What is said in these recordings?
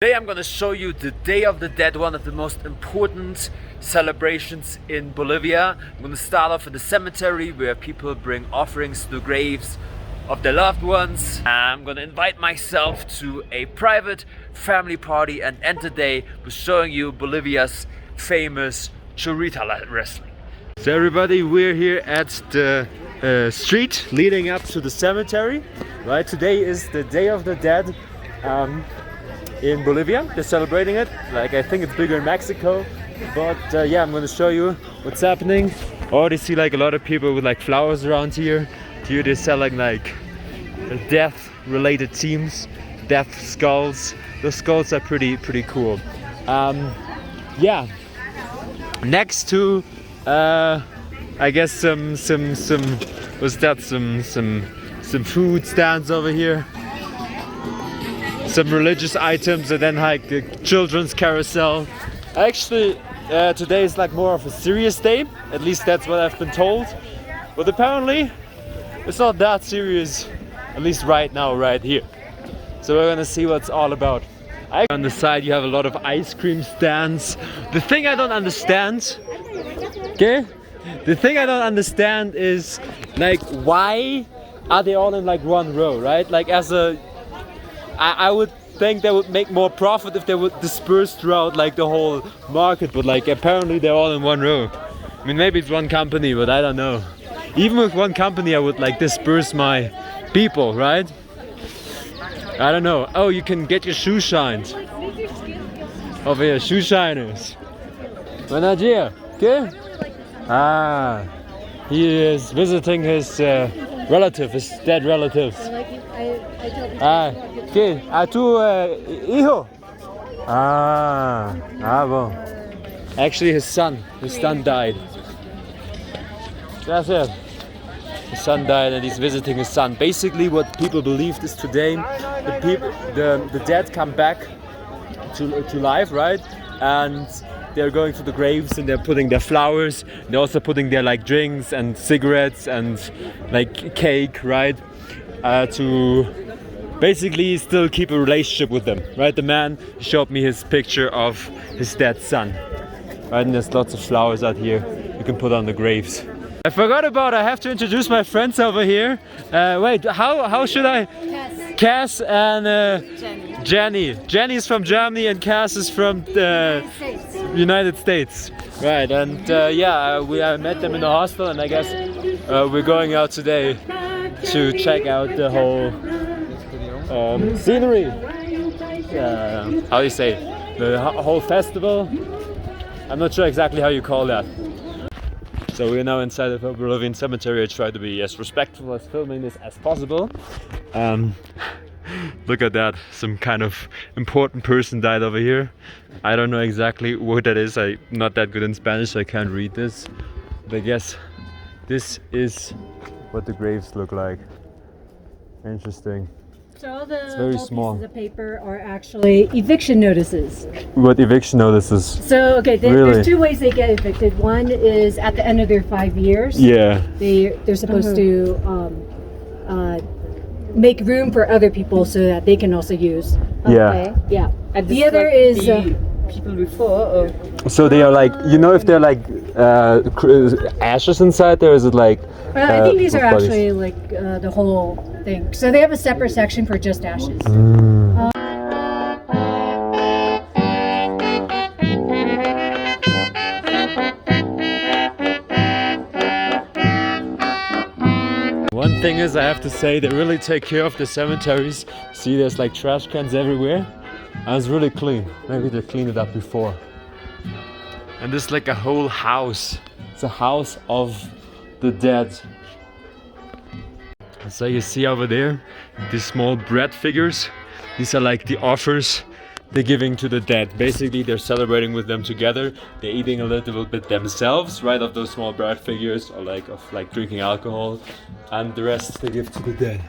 Today I'm gonna show you the Day of the Dead, one of the most important celebrations in Bolivia. I'm gonna start off in the cemetery where people bring offerings to the graves of their loved ones. I'm gonna invite myself to a private family party and end the day with showing you Bolivia's famous Cholita wrestling. So everybody, we're here at the street leading up to the cemetery. Right, today is the Day of the Dead. In Bolivia, they're celebrating it. Like, I think it's bigger in Mexico, but yeah, I'm going to show you what's happening. I already see like a lot of people with like flowers around here. Here they're selling like death-related themes, death skulls. Those skulls are pretty cool. Yeah. Next to, I guess some what's that? Some food stands over here. Some religious items, and then like a children's carousel. Actually, today is like more of a serious day. At least that's what I've been told. But apparently, it's not that serious. At least right now, right here. So we're gonna see what's all about. On the side, you have a lot of ice cream stands. The thing I don't understand, okay? The thing I don't understand is like, why are they all in like one row, right? Like, I would think they would make more profit if they would disperse throughout like the whole market, but like apparently they're all in one row. I mean, maybe it's one company, but I don't know. Even with one company, I would like disperse my people, right? I don't know. Oh, you can get your shoe shined. Over here, shoe shiners. Buenos dias. Okay? Ah, he is visiting his relative, his dead relatives. Ah, ¿qué? ¿A tu hijo? Well. Actually, his son died. That's it. His son died, and he's visiting his son. Basically, what people believed is today, the dead come back to life, right? And they're going to the graves and they're putting their flowers. They're also putting their like drinks and cigarettes and like cake, right? To basically still keep a relationship with them, right? The man showed me his picture of his dead son, right? And there's lots of flowers out here you can put on the graves. I forgot about, I have to introduce my friends over here. Wait, how should I? Cass and Jenny. Jenny's from Germany and Cass is from the United States. Right, and yeah, I met them in the hostel, and I guess we're going out today to check out the whole scenery. How do you say? The whole festival? I'm not sure exactly how you call that. So we're now inside of a Bolivian cemetery. I try to be as respectful as filming this as possible. Look at that, some kind of important person died over here. I don't know exactly what that is. I'm not that good in Spanish, so I can't read this. But I guess this is what the graves look like. Interesting. So all the very little small pieces of paper are actually eviction notices. What eviction notices? So okay, Really? there's two ways they get evicted. One is at the end of their 5 years. Yeah. They're supposed to make room for other people so that they can also use. Yeah. Yeah. And The other is people before. Or? So they are like, you know, if they're like ashes inside there, is it like? I think these are bodies? actually like the whole thing. So they have a separate section for just ashes. One thing is, I have to say, they really take care of the cemeteries. See, there's like trash cans everywhere. And it's really clean. Maybe they cleaned it up before. And there's like a whole house. It's a house of the dead. So you see over there, these small bread figures. These are like the offers they're giving to the dead. Basically, they're celebrating with them together. They're eating a little bit themselves, right, of those small bread figures, or like of like drinking alcohol, and the rest they give to the dead.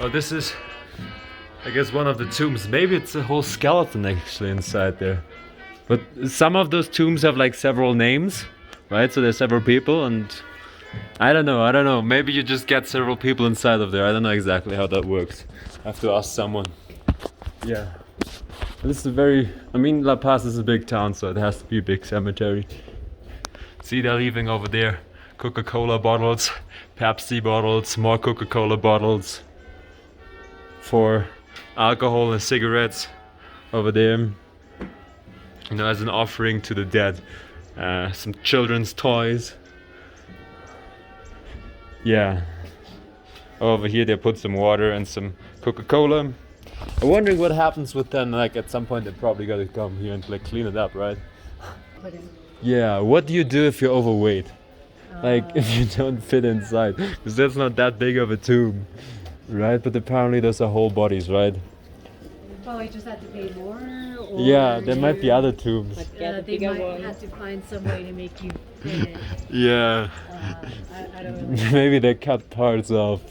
Oh, this is, I guess, one of the tombs. Maybe it's a whole skeleton actually inside there. But some of those tombs have like several names, right? So there's several people, and I don't know. Maybe you just get several people inside of there. I don't know exactly how that works. I have to ask someone. Yeah. This is a very, I mean, La Paz is a big town, so it has to be a big cemetery. See, they're leaving over there Coca-Cola bottles, Pepsi bottles, more Coca-Cola bottles for alcohol and cigarettes over there, you know, as an offering to the dead. Some children's toys. Yeah. Over here they put some water and some Coca-Cola. I'm wondering what happens with them, like at some point they probably gotta come here and like clean it up, right? Yeah, what do you do if you're overweight? Like if you don't fit inside, because that's not that big of a tomb, right? But apparently those are whole bodies, right? Well, we just had to pay more. Or Yeah, there might be other tombs. they might have to find some way to make you fit it. Yeah. I don't know. Maybe they cut parts off.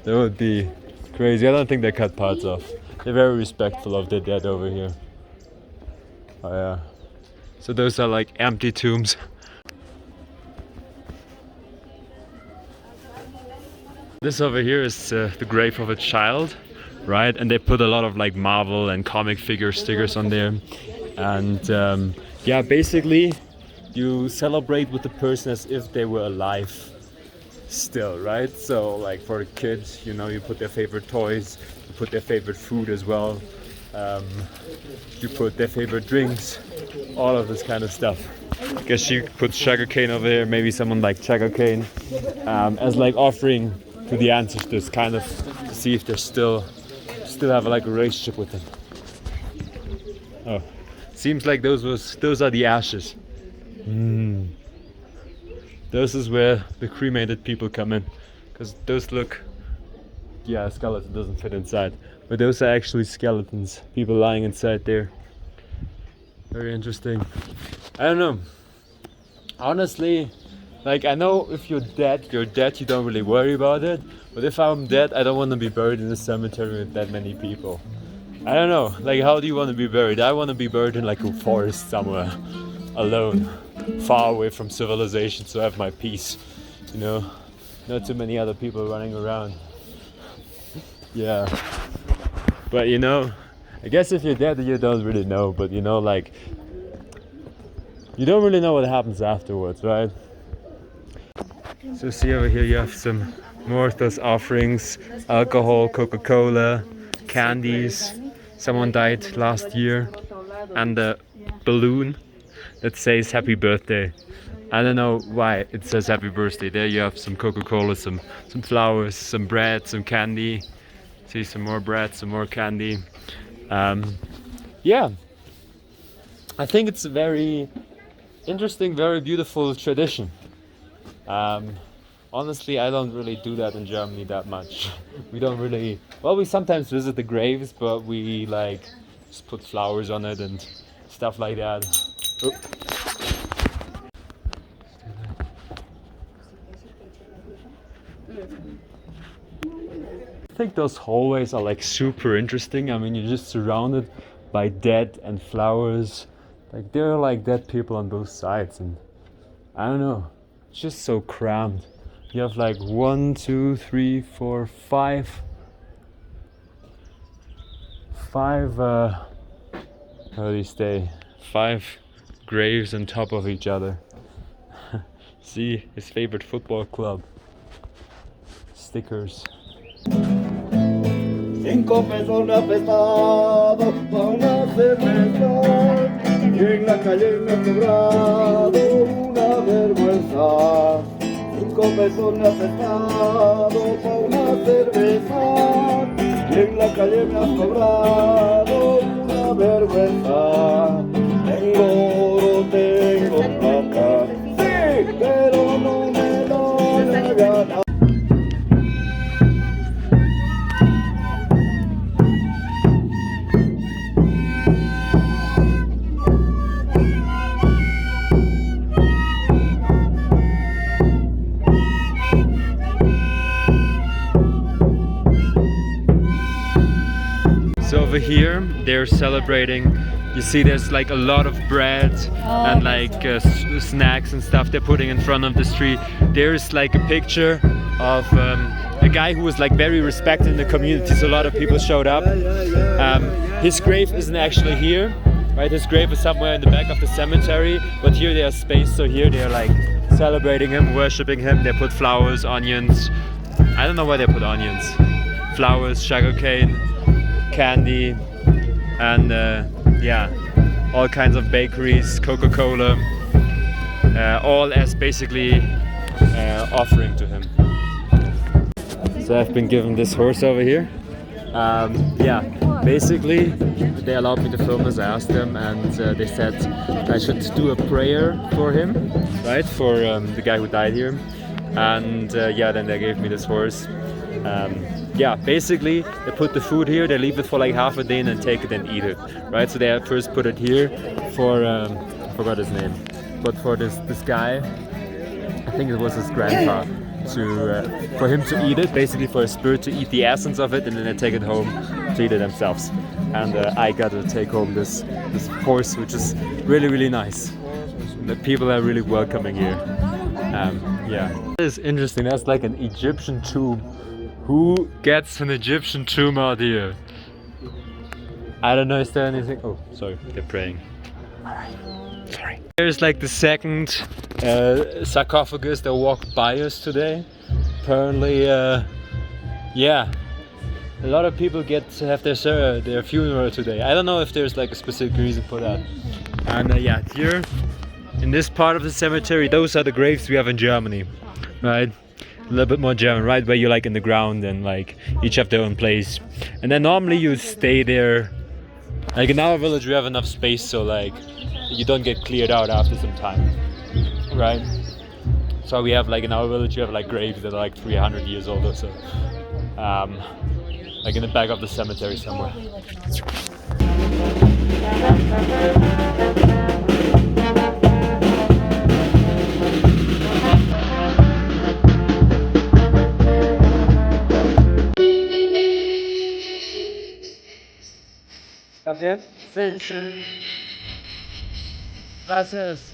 That would be crazy. I don't think they cut parts off. They're very respectful of their dead over here. Oh yeah. So those are like empty tombs. This over here is the grave of a child, right? And they put a lot of like Marvel and comic figure stickers on there. And yeah, basically you celebrate with the person as if they were alive still, right? So like for the kids, you know, you put their favorite toys, you put their favorite food as well, you put their favorite drinks, all of this kind of stuff. I guess she puts sugarcane over there, maybe someone like sugarcane, as like offering to the ancestors, kind of to see if they're still have like a relationship with them. Oh, seems like those are the ashes. Those is where the cremated people come in, because those look, yeah, a skeleton doesn't fit inside, but those are actually skeletons, people lying inside there. Very interesting. I don't know, honestly, like I know if you're dead, you don't really worry about it, but if I'm dead, I don't want to be buried in a cemetery with that many people. I don't know, like how do you want to be buried? I want to be buried in like a forest somewhere, alone, far away from civilization, so I have my peace, you know, not too many other people running around. Yeah, but you know, I guess if you're dead you don't really know, but you know, like you don't really know what happens afterwards, right? So see over here you have some more of those offerings, alcohol, Coca-Cola, candies. Someone died last year, and a balloon that says happy birthday. I don't know why it says happy birthday. There you have some Coca-Cola, some flowers, some bread, some candy. See, some more bread, some more candy. Yeah, I think it's a very interesting, very beautiful tradition. Honestly, I don't really do that in Germany that much. We don't really, well, we sometimes visit the graves, but we like just put flowers on it and stuff like that. Oh. I think those hallways are like super interesting. I mean, you're just surrounded by dead and flowers. Like there are like dead people on both sides, and I don't know, it's just so crammed. You have like 1, 2, 3, 4, 5 how do you say, 5 graves on top of each other. See, his favorite football club. Stickers. 5 pesos me ha prestado pa' una cerveza y en la calle me ha cobrado una vergüenza. 5 pesos me ha prestado pa' una cerveza y en la calle me has cobrado una vergüenza. Tengo oro, tengo plata, sí, pero no me da la gana. So over here they're celebrating. You see there's like a lot of bread and like snacks and stuff they're putting in front of the street. There's like a picture of a guy who was like very respected in the community, so a lot of people showed up. His grave isn't actually here, right? His grave is somewhere in the back of the cemetery, but here there's space, so here they're like celebrating him, worshipping him. They put flowers, onions. I don't know why they put onions. Flowers, sugarcane, candy, and yeah, all kinds of bakeries, Coca-Cola, all as basically offering to him. So I've been given this horse over here. Yeah, basically they allowed me to film as I asked them, and they said I should do a prayer for him, right, for the guy who died here. And yeah, then they gave me this horse. Yeah, basically they put the food here, they leave it for like half a day and then take it and eat it, right? So they first put it here for I forgot his name, but for this guy, I think it was his grandpa, for him to eat it, basically for a spirit to eat the essence of it, and then they take it home to eat it themselves. And I got to take home this horse, which is really nice. The people are really welcoming here. Yeah, it's interesting. That's like an Egyptian tomb. Who gets an Egyptian tomb out here? I don't know, is there anything? Oh, sorry, they're praying. Alright, sorry. There's like the second sarcophagus that walked by us today. Apparently, yeah, a lot of people get to have their funeral today. I don't know if there's like a specific reason for that. And yeah, here in this part of the cemetery, those are the graves we have in Germany, right? A little bit more German, right, where you're like in the ground and like each have their own place. And then normally you stay there. Like in our village we have enough space, so like you don't get cleared out after some time, right? So we have like in our village you have like graves that are like 300 years old or so, like in the back of the cemetery somewhere. Fischen. Was ist?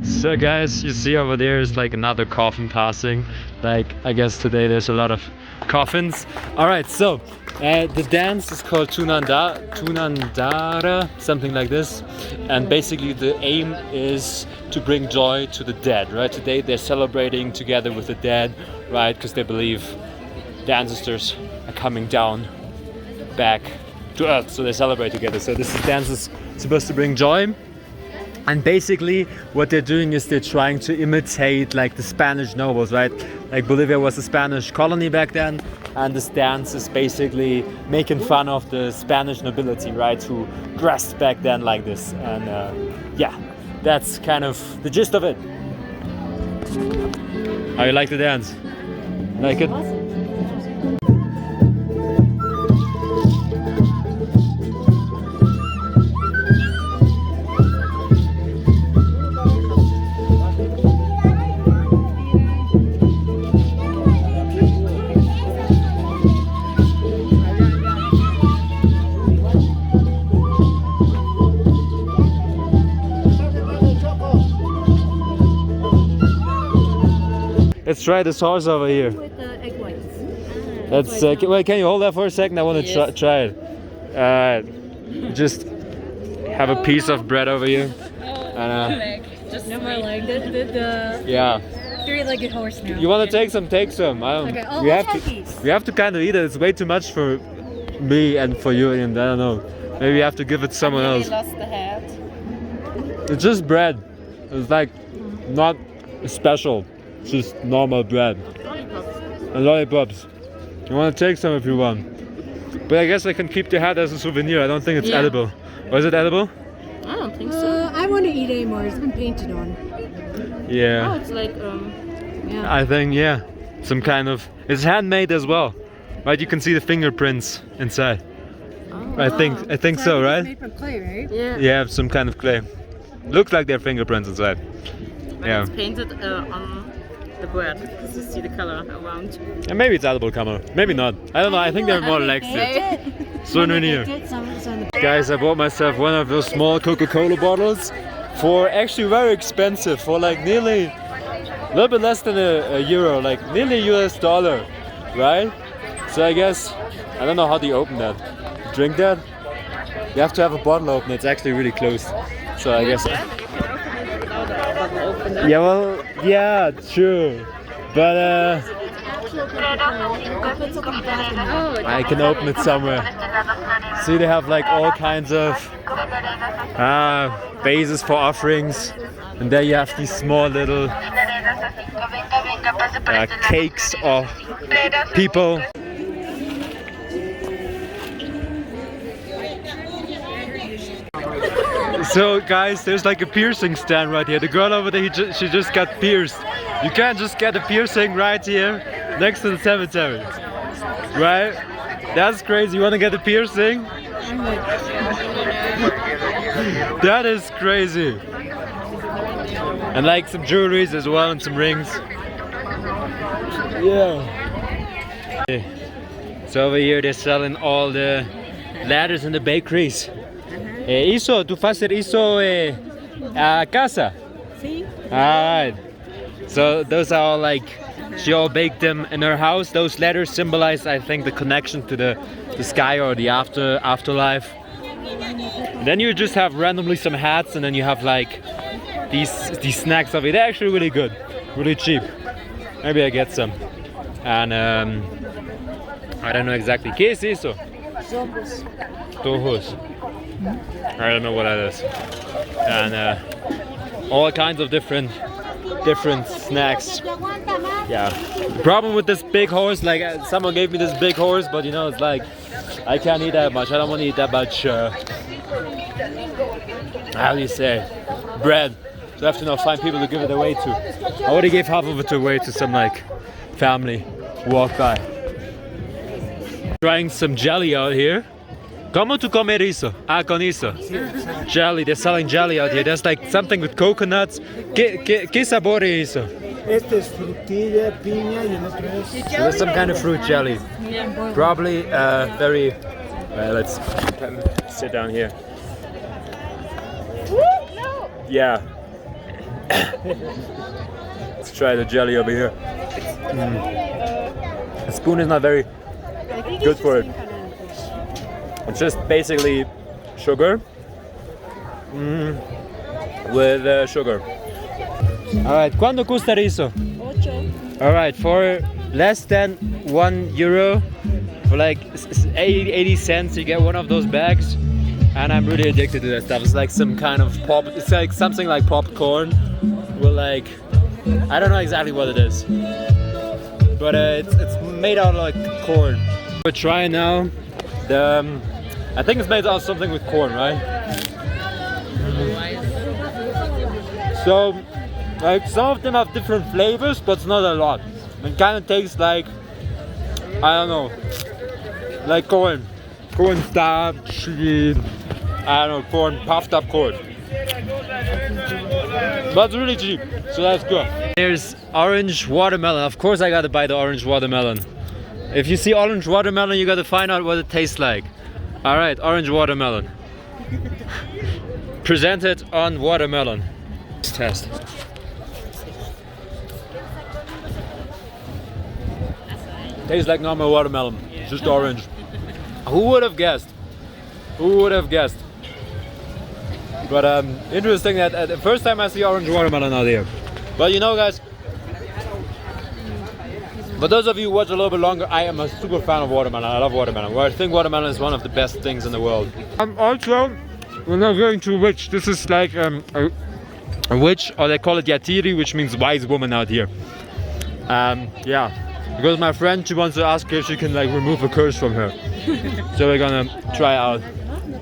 So guys, you see over there is like another coffin passing. Like I guess today there's a lot of coffins. Alright, so the dance is called Tunandara, something like this. And basically the aim is to bring joy to the dead, right? Today they're celebrating together with the dead, right? Because they believe the ancestors are coming down back to earth, so they celebrate together. So this dance is supposed to bring joy. And basically what they're doing is they're trying to imitate like the Spanish nobles, right? Like Bolivia was a Spanish colony back then, and this dance is basically making fun of the Spanish nobility, right? Who dressed back then like this. And yeah, that's kind of the gist of it. How you like the dance? Like it? Let's try this horse over here. With the egg whites. Let's. Wait, can you hold that for a second? I want to try it. Just have a piece of bread over here. And, Just no more leg. yeah. Three-legged horse now. You want to take some? Take some. I don't. Okay. Oh, we let's have have to. these. We have to kind of eat it. It's way too much for me and for you, and I don't know. Maybe you have to give it to someone else. Lost the hat. It's just bread. It's like not special. It's just normal bread. And lollipops. You want to take some if you want. But I guess I can keep the hat as a souvenir. I don't think it's edible. Or is it edible? I don't think so. I want to eat anymore. It's been painted on. Yeah. Oh, it's like Yeah. I think, yeah. Some kind of... It's handmade as well. Right? You can see the fingerprints inside. oh, I think so, right? Made from clay, right? yeah. Yeah, some kind of clay. Looks like their fingerprints inside. But Yeah. it's painted on the bread because you see the color around. And maybe it's edible camel. Maybe not. I don't know. I think they're more legs. So no near. Guys, I bought myself one of those small Coca-Cola bottles for actually very expensive, for like nearly a little bit less than a euro, like nearly US dollar, right? So I guess, I don't know how they open that. Drink that? You have to have a bottle opener, it's actually really close. So I guess. Yeah, well, yeah, true. But I can open it somewhere. See, they have like all kinds of vases for offerings, and there you have these small little cakes of people. So guys, there's like a piercing stand right here. The girl over there, she just got pierced. You can't just get a piercing right here next to the cemetery, right? That's crazy. You want to get a piercing? That is crazy. And like some jewelries as well and some rings. Yeah. So over here they're selling all the ladders in the bakeries. Isso, tu fazer isso a casa? See? Alright. So those are all like, she all baked them in her house. Those letters symbolize, I think, the connection to the sky or the afterlife. And then you just have randomly some hats, and then you have like these snacks of it. They're actually really good, really cheap. Maybe I get some. And I don't know exactly. ¿Qué es eso? Tojos. I don't know what that is. And all kinds of different snacks. Yeah. The problem with this big horse, like someone gave me this big horse, but you know, it's like I can't eat that much. I don't want to eat that much. How do you say? Bread. So I have to now find people to give it away to. I already gave half of it away to some like family who walked by. Trying some jelly out here. ¿Cómo tú comer eso? Ah, con eso. Jelly, they're selling jelly out here. There's like something with coconuts. ¿Qué sabor es eso? Este es frutilla, piña y el otro es... So there's some kind of fruit jelly. Probably very... let's sit down here. Yeah. Let's try the jelly over here. The spoon is not very good for it. It's just basically sugar with sugar. Alright, ¿cuánto cuesta eso? 8. Alright, for less than €1, for like 80 cents, you get one of those bags. And I'm really addicted to that stuff. It's like some kind of pop, it's like something like popcorn. With like, I don't know exactly what it is. But it's made out of like corn. We're trying now. I think it's made out of something with corn, right? So, like some of them have different flavors, but it's not a lot. It kind of tastes like, I don't know, like corn starch, I don't know, corn, puffed up corn. But it's really cheap, so that's good. There's orange watermelon. Of course I gotta buy the orange watermelon. If you see orange watermelon, you gotta find out what it tastes like. Alright, orange watermelon. Presented on watermelon. Let's test. Tastes like normal watermelon, just orange. Who would have guessed? Who would have guessed? But interesting that the first time I see orange watermelon out here. But you know, guys, for those of you who watch a little bit longer, I am a super fan of watermelon. I love watermelon. Well, I think watermelon is one of the best things in the world. Also, we're now going to witch. This is like a witch, or they call it yatiri, which means wise woman out here. Yeah, because my friend, she wants to ask if she can like remove a curse from her. So we're gonna try out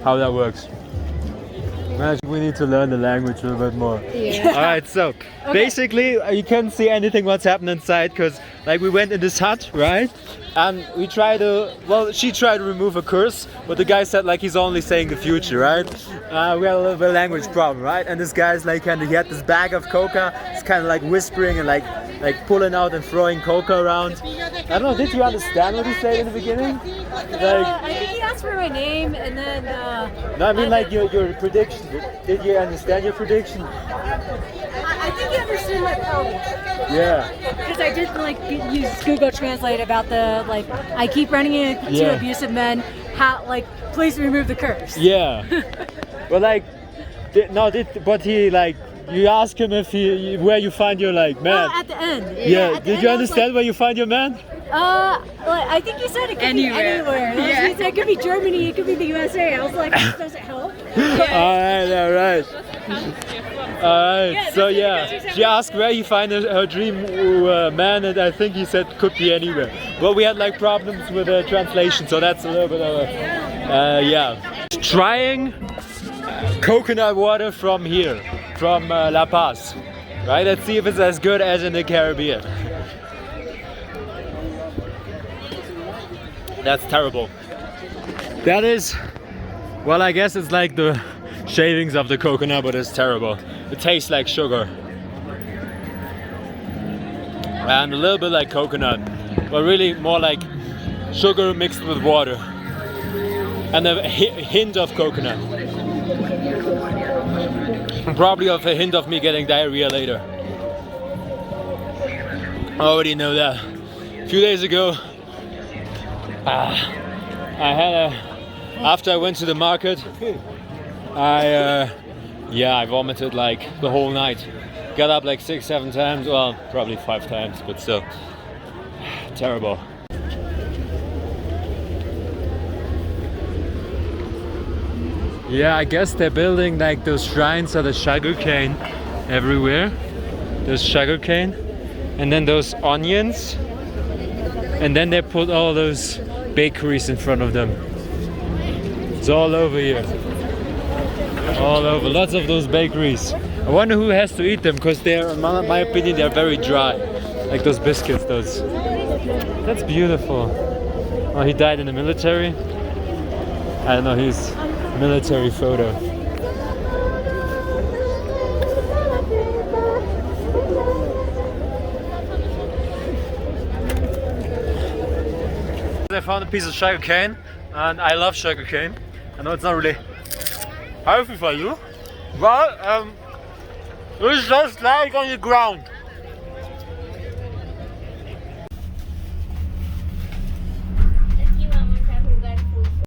how that works. We need to learn the language a little bit more. Yeah. Alright, so basically you can't see anything what's happening inside because like we went in this hut, right? And we tried to, well, she tried to remove a curse, but the guy said like he's only saying the future, right? We had a little bit of language problem, right? And this guy's like he had this bag of coca, he's kind of like whispering and like pulling out and throwing coca around. I don't know, did you understand what he said in the beginning? Like, I think he asked for my name and then no, I mean like your prediction. Did you understand your prediction? I think he understood my problem. Yeah. Because I did like use Google Translate about the like I keep running into abusive men. How like please remove the curse. Yeah. But like, but he like you ask him if where you find your like man. At the end. Yeah. At the Did end you I was understand like, where you find your man? Like, I think you said it could Anywhere. be anywhere. Yeah. He said it could be Germany, it could be the USA. I was like, does it help? Alright. So yeah, she asked where he find her dream man, and I think he said could be anywhere. Well, we had like problems with the translation, so that's a little bit of a trying coconut water from here, from La Paz. Right? Let's see if it's as good as in the Caribbean. That's terrible. That is, well, I guess it's like the shavings of the coconut, but it's terrible. It tastes like sugar. And a little bit like coconut, but really more like sugar mixed with water. And a hint of coconut. And probably of a hint of me getting diarrhea later. I already know that. A few days ago, I had after I went to the market, I vomited like the whole night. Got up like 6-7 times, well, probably 5 times, but still terrible. Yeah, I guess they're building like those shrines of the sugarcane everywhere. There's sugarcane, and then those onions, and then they put all those bakeries in front of them. It's all over here. All over, lots of those bakeries. I wonder who has to eat them, because they're, in my opinion, they're very dry. Like those biscuits, those. That's beautiful. Oh, he died in the military? I don't know, his military photo. I found a piece of sugarcane, and I love sugarcane. I know it's not really healthy for you, but it's just like on the ground.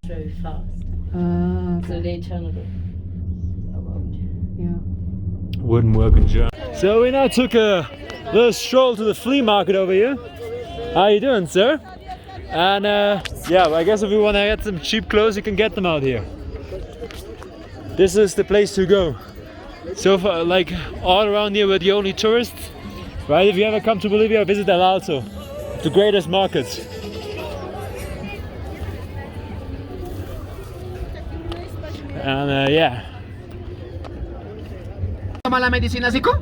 Very fast. So they turn it around. Wouldn't work in German. So we now took a little stroll to the flea market over here. How you doing, sir? And yeah, I guess if you want to get some cheap clothes, you can get them out here. This is the place to go. So far, like all around here, we're the only tourists, right? If you ever come to Bolivia, visit El Alto, the greatest market. And yeah. ¿Toma la medicina, Zico?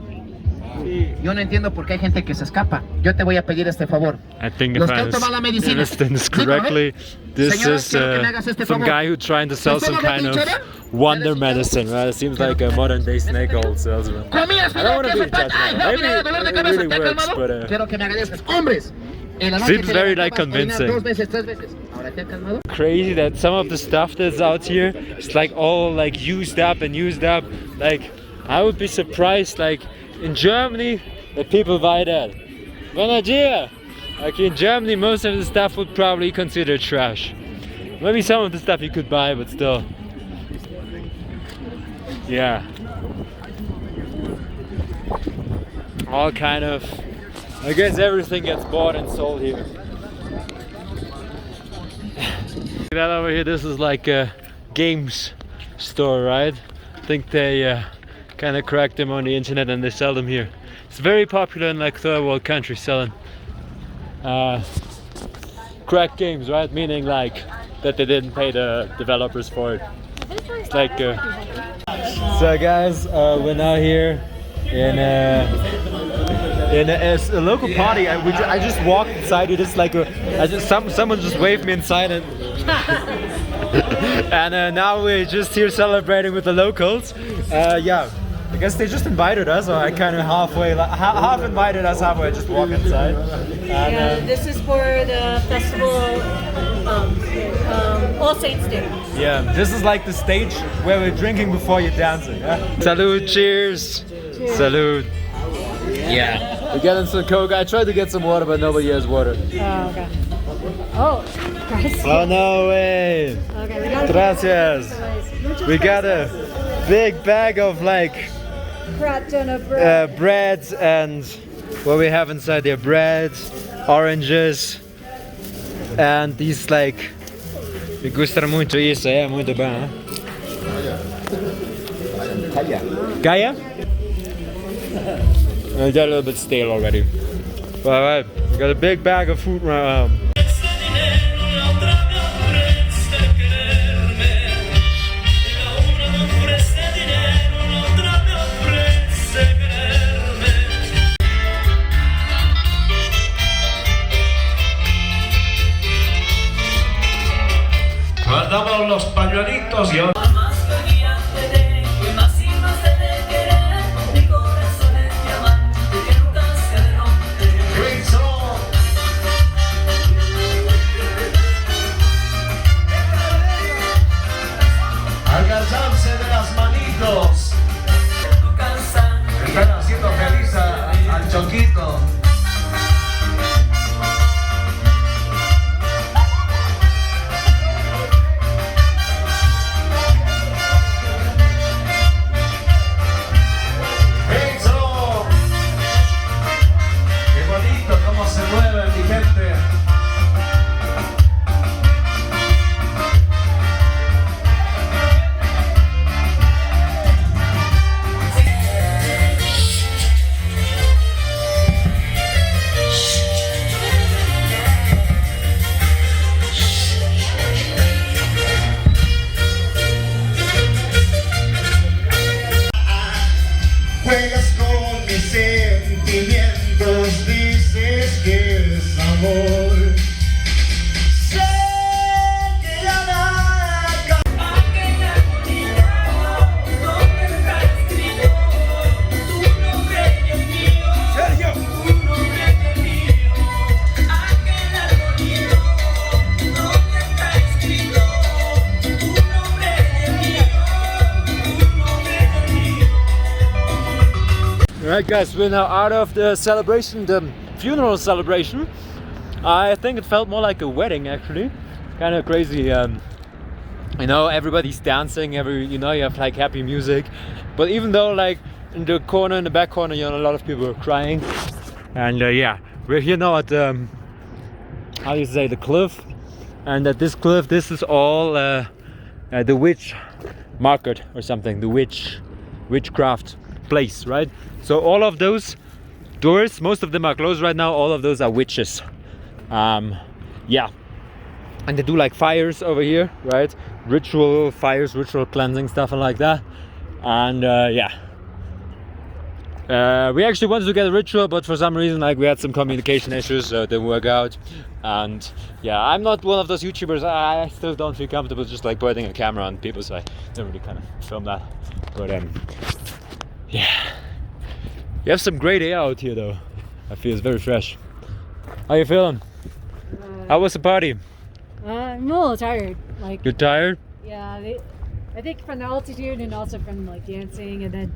Yo no entiendo por qué hay gente que se escapa. Yo te voy a pedir este favor. I think if Los I que han tomado la medicina. understand this correctly, this Señoras, is quiero que me hagas este some favor. guy who trying to sell some kind of wonder medicine, right? It seems like a modern day snake oil salesman. Comías, I don't want to be ay, judgmental. no, Maybe mira, dolor de it cabeza, really ¿te ha works, calmado? but Quiero que me agradezcas. Hombres, en la noche seems te very like levantabas a orinar convincing. 2 veces, 3 veces. ¿Ahora te ha calmado? crazy that some of the stuff that's out here is like all like used up. Like I would be surprised like in Germany that people buy that. But Nigeria, like in Germany, most of the stuff would probably consider trash. Maybe some of the stuff you could buy, but still. Yeah. All kind of, I guess everything gets bought and sold here. That over here, this is like a games store, right? I think they kind of cracked them on the internet and they sell them here. It's very popular in like third world countries selling cracked games, right? Meaning like that they didn't pay the developers for it. It's like so guys, we're now here in in a local party. I just walked inside. It is like someone just waved me inside, and and now we're just here celebrating with the locals. Yeah, I guess they just invited us, or I kind of half invited us halfway. I just walk inside. Yeah, this is for the festival, All Saints Day. Yeah, this is like the stage where we're drinking before you're dancing. Yeah? Salud, cheers. Salud. Yeah. We're getting some Coke. I tried to get some water, but nobody has water. Oh, okay. Oh, guys. Oh, no way. Okay, we got Gracias. We got a big bag of like crap ton of bread. breads and what we have inside there: bread, oranges, and these like. Me gusta muito isso, é muito bom. Gaia? I got a little bit stale already. But alright, we got a big bag of food right now. Guardamos los pañuelitos y ahora... Alcanzarse de las manitos. Están haciendo feliz al Choquito. Juegas con mis sentimientos, dices que es amor. Sé que ya nada aquella colita donde está escrito tu nombre y el mío. Sergio. Tu nombre y el mío. Aquella colita donde está escrito tu nombre y el mío. Tu nombre y el mío. Alright guys, we're now out of the celebration, the funeral celebration. I think it felt more like a wedding actually. Kind of crazy, you know, everybody's dancing, you have like happy music. But even though like in the back corner, a lot of people are crying. And yeah, we're here now at how do you say, the cliff. And at this cliff, this is all the witch market or something, the witchcraft place, right? So all of those doors, most of them are closed right now. All of those are witches. Yeah, and they do like fires over here, right? Ritual fires, ritual cleansing, stuff and like that. And yeah, we actually wanted to get a ritual, but for some reason like we had some communication issues, so it didn't work out. And yeah, I'm not one of those YouTubers. I still don't feel comfortable just like pointing a camera on people, so I don't really kind of film that. But yeah, you have some great air out here though. I feel it's very fresh. How you feeling? How was the party? I'm a little tired. Like, You're tired? yeah, I think from the altitude and also from like dancing, and then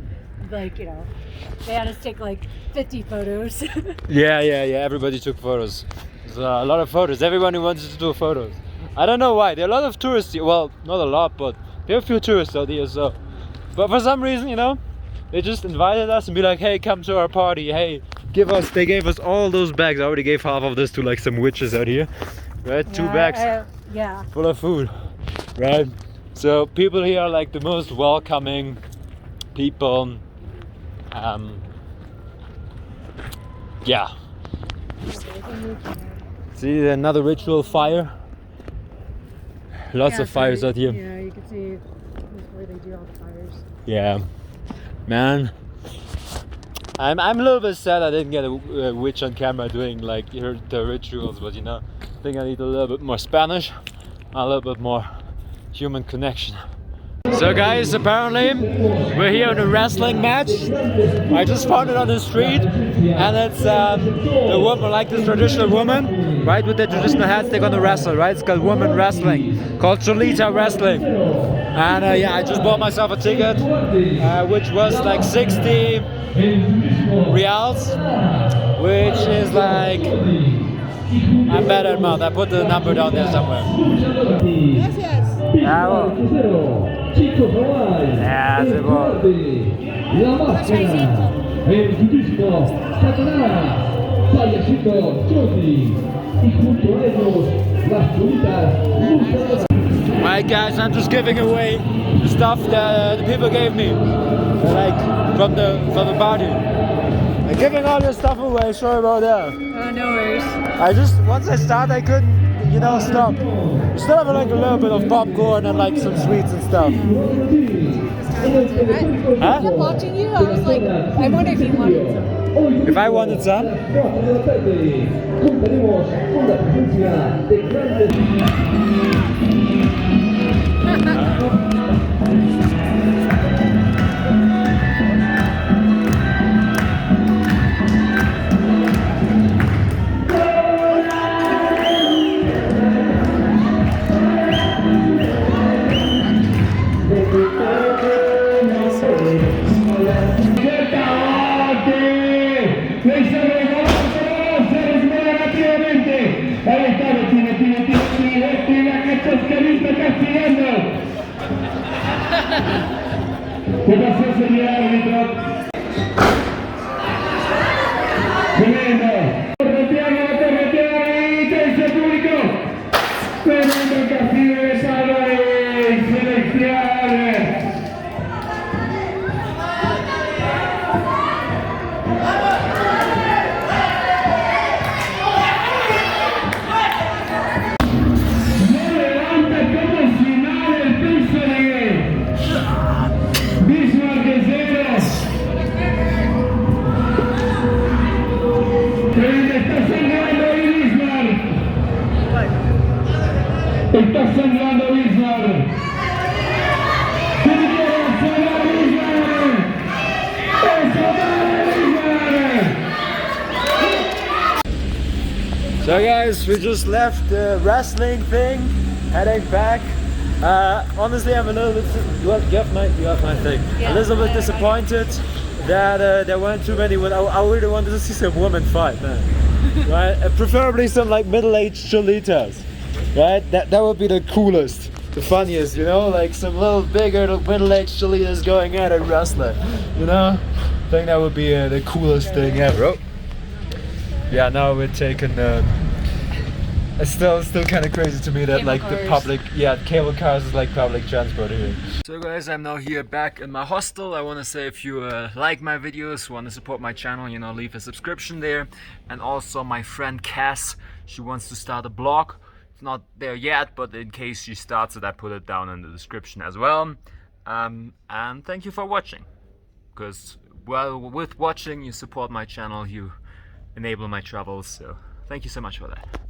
like, they had us take like 50 photos. Yeah. Everybody took photos. There's a lot of photos. Everyone who wanted to do photos. I don't know why. There are a lot of tourists here. Well, not a lot, but there are a few tourists out here. So, but for some reason, they just invited us and be like, hey, come to our party. Hey, they gave us all those bags. I already gave half of this to like some witches out here, right? Yeah, 2 bags yeah. full of food, right? So people here are like the most welcoming people. Yeah. See, another ritual fire. Lots of fires out here. Yeah, you can see where they do all the fires. Yeah, man. I'm a little bit sad I didn't get a witch on camera doing like the rituals, but you know, I think I need a little bit more Spanish, a little bit more human connection. So guys, apparently we're here in a wrestling match. I just found it on the street, and it's the woman, like this traditional woman, right, with the traditional hats, they're gonna wrestle, right? It's called woman wrestling, called Cholita wrestling. And yeah, I just bought myself a ticket, which was like 60 reals, which is like a better amount. I put the number down there somewhere. Ah, well. Yeah, se può. La máscara, el budismo, Satanás, payasito, Choti, y junto a ellos, las chulitas, Alright guys, I'm just giving away the stuff that the people gave me, like from the party. I'm giving all this stuff away, sorry about that. Oh, no worries. I just, once I start, I couldn't, you know, stop. We still have like a little bit of popcorn and like some sweets and stuff. I kept watching you, I was like, I wonder if you wanted some. If I wanted some? ¿Qué pasó, señor árbitro? Tremendo. Corretear y tercer público. Tremendo castigo de Salvador. Selección. Está sangrando Bismarck. So guys, we just left the wrestling thing, heading back. Honestly, I'm a little bit. You have my thing. Yeah, a little bit disappointed that there weren't too many. I really wanted to see some women fight, man. Right? Preferably some like middle-aged Cholitas. Right? That would be the coolest, the funniest, you know? Like some little bigger, middle-aged Cholitas going at a wrestler, you know? I think that would be the coolest thing ever. Oh. Yeah, now we're taking. It's still kind of crazy to me that like the public, cable cars is like public transport here. So guys, I'm now here back in my hostel. I want to say if you like my videos, want to support my channel, you know, leave a subscription there. And also my friend Cass, she wants to start a blog. It's not there yet, but in case she starts it, I put it down in the description as well. And thank you for watching, because well, with watching you support my channel, you enable my travels, so thank you so much for that.